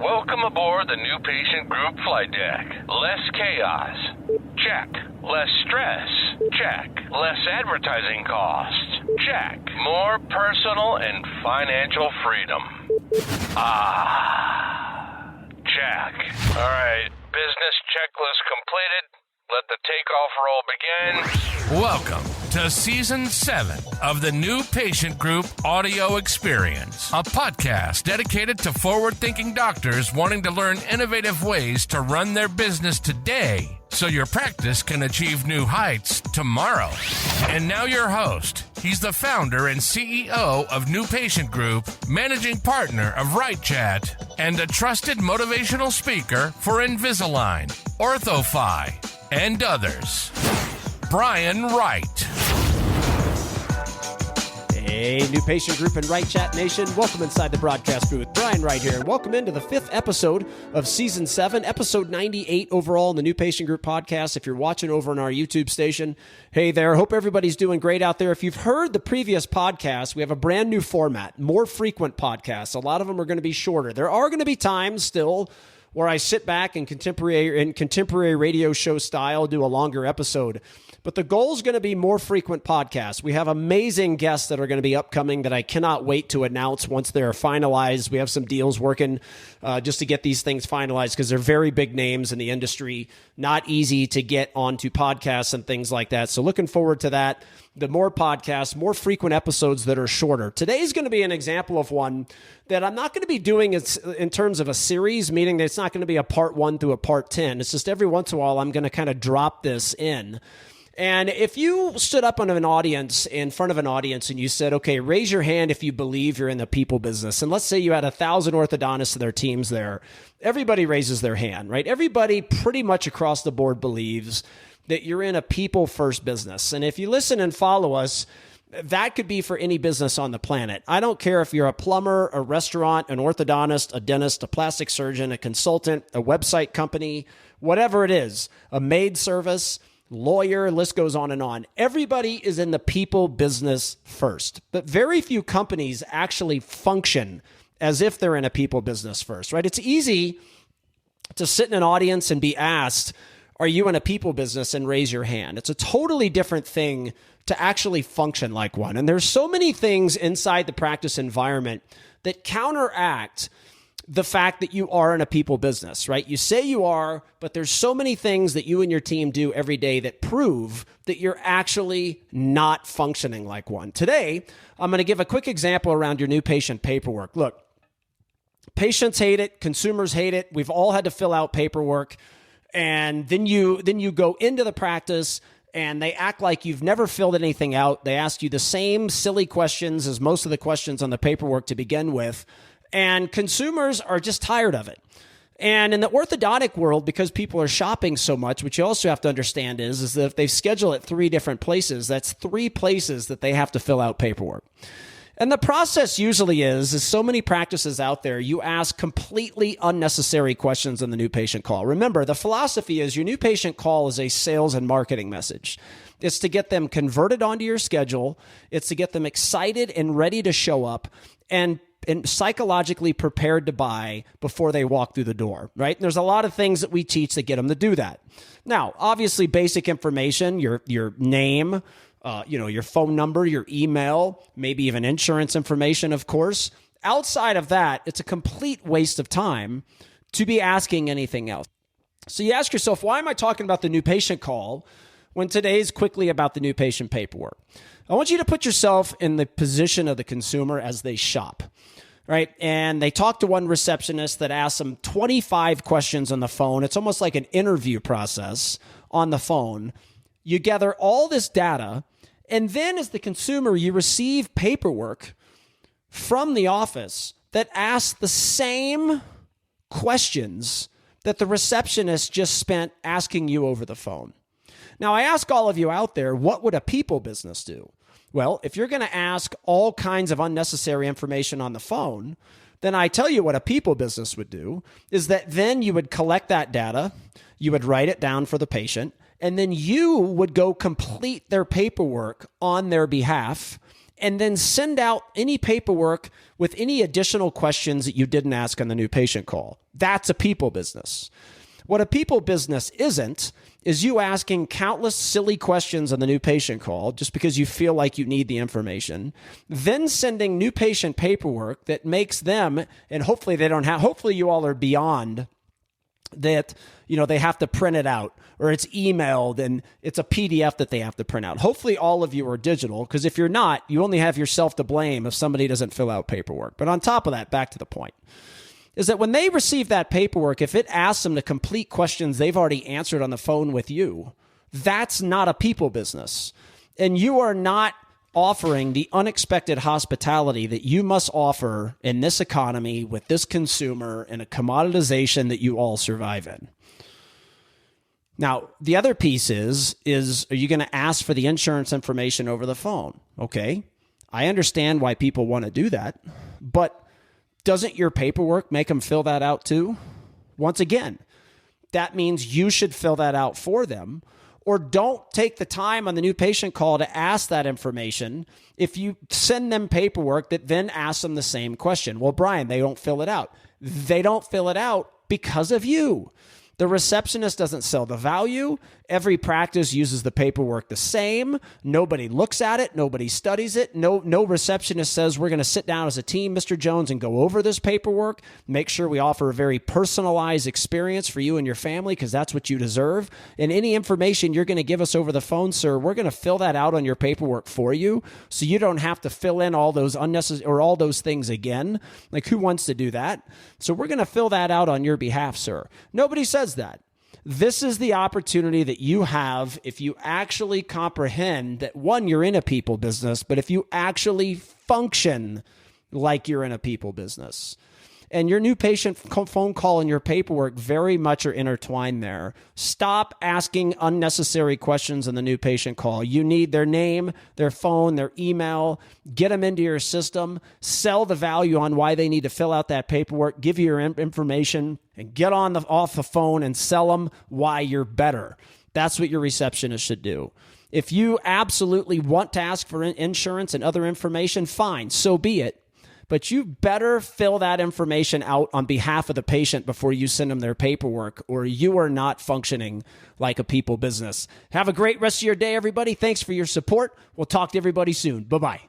Welcome aboard the new patient group flight deck. Less chaos. Check. Less stress. Check. Less advertising costs. Check. More personal and financial freedom. Check. All right, business checklist completed. Let the takeoff roll begin. Welcome to Season 7 of the New Patient Group Audio Experience, a podcast dedicated to forward-thinking doctors wanting to learn innovative ways to run their business today so your practice can achieve new heights tomorrow. And now your host. He's the founder and CEO of New Patient Group, managing partner of WrightChat, and a trusted motivational speaker for Invisalign, OrthoFi, and others. Brian Wright. Hey, New Patient Group and WrightChat Nation. Welcome inside the broadcast booth. Brian Wright here, and welcome into the 5th episode of Season 7, episode 98 overall in the New Patient Group podcast. If you're watching over on our YouTube station, hey there. Hope everybody's doing great out there. If you've heard the previous podcast, we have a brand new format, more frequent podcasts. A lot of them are going to be shorter. There are going to be times still where I sit back and contemporary radio show style do a longer episode. But the goal is going to be more frequent podcasts. We have amazing guests that are going to be upcoming that I cannot wait to announce once they're finalized. We have some deals working just to get these things finalized because they're very big names in the industry, not easy to get onto podcasts and things like that. So looking forward to that. The more podcasts, more frequent episodes that are shorter. Today's going to be an example of one that I'm not going to be doing in terms of a series, meaning that it's not going to be a part 1 through a part 10. It's just every once in a while I'm going to kind of drop this in. And if you stood up in front of an audience and you said, okay, raise your hand if you believe you're in the people business. And let's say you had 1,000 orthodontists and their teams there. Everybody raises their hand, right? Everybody pretty much across the board believes that you're in a people first business. And if you listen and follow us, that could be for any business on the planet. I don't care if you're a plumber, a restaurant, an orthodontist, a dentist, a plastic surgeon, a consultant, a website company, whatever it is, a maid service, lawyer, list goes on and on. Everybody is in the people business first, but very few companies actually function as if they're in a people business first, right? It's easy to sit in an audience and be asked, are you in a people business, and raise your hand. It's a totally different thing to actually function like one. And there's so many things inside the practice environment that counteract the fact that you are in a people business, right? You say you are, but there's so many things that you and your team do every day that prove that you're actually not functioning like one. Today, I'm going to give a quick example around your new patient paperwork. Look, patients hate it. Consumers hate it. We've all had to fill out paperwork. And then you go into the practice and they act like you've never filled anything out. They ask you the same silly questions as most of the questions on the paperwork to begin with. And consumers are just tired of it. And in the orthodontic world, because people are shopping so much, what you also have to understand is that if they schedule at 3 different places, that's 3 places that they have to fill out paperwork. And the process usually is so many practices out there, you ask completely unnecessary questions on the new patient call. Remember, the philosophy is your new patient call is a sales and marketing message. It's to get them converted onto your schedule. It's to get them excited and ready to show up and psychologically prepared to buy before they walk through the door, right? And there's a lot of things that we teach that get them to do that. Now, obviously, basic information, your name, your phone number, your email, maybe even insurance information, of course. Outside of that, it's a complete waste of time to be asking anything else. So you ask yourself, why am I talking about the new patient call when today's quickly about the new patient paperwork? I want you to put yourself in the position of the consumer as they shop, right? And they talk to one receptionist that asks them 25 questions on the phone. It's almost like an interview process on the phone. You gather all this data, and then as the consumer, you receive paperwork from the office that asks the same questions that the receptionist just spent asking you over the phone. Now, I ask all of you out there, what would a people business do? Well, if you're going to ask all kinds of unnecessary information on the phone, then I tell you what a people business would do is that then you would collect that data, you would write it down for the patient, and then you would go complete their paperwork on their behalf and then send out any paperwork with any additional questions that you didn't ask on the new patient call. That's a people business. What a people business isn't is you asking countless silly questions on the new patient call just because you feel like you need the information, then sending new patient paperwork that makes them, and hopefully you all are beyond that, they have to print it out or it's emailed and it's a PDF that they have to print out. Hopefully all of you are digital, because if you're not, you only have yourself to blame if somebody doesn't fill out paperwork. But on top of that, back to the point, is that when they receive that paperwork, if it asks them to complete questions they've already answered on the phone with you, that's not a people business. And you are not offering the unexpected hospitality that you must offer in this economy with this consumer and a commoditization that you all survive in. Now, the other piece is are you going to ask for the insurance information over the phone? Okay, I understand why people want to do that, but doesn't your paperwork make them fill that out too? Once again, that means you should fill that out for them, or don't take the time on the new patient call to ask that information if you send them paperwork that then asks them the same question. Well, Brian, they don't fill it out. They don't fill it out because of you. The receptionist doesn't sell the value. Every practice uses the paperwork the same. Nobody looks at it. Nobody studies it. No receptionist says, we're going to sit down as a team, Mr. Jones, and go over this paperwork. Make sure we offer a very personalized experience for you and your family, because that's what you deserve. And any information you're going to give us over the phone, sir, we're going to fill that out on your paperwork for you, so you don't have to fill in all those unnecessary or all those things again. Like, who wants to do that? So we're going to fill that out on your behalf, sir. Nobody says that. This is the opportunity that you have if you actually comprehend that, one, you're in a people business, but if you actually function like you're in a people business. And your new patient phone call and your paperwork very much are intertwined there. Stop asking unnecessary questions on the new patient call. You need their name, their phone, their email. Get them into your system. Sell the value on why they need to fill out that paperwork. Give you your information and get off the phone and sell them why you're better. That's what your receptionist should do. If you absolutely want to ask for insurance and other information, fine, so be it. But you better fill that information out on behalf of the patient before you send them their paperwork, or you are not functioning like a people business. Have a great rest of your day, everybody. Thanks for your support. We'll talk to everybody soon. Bye-bye.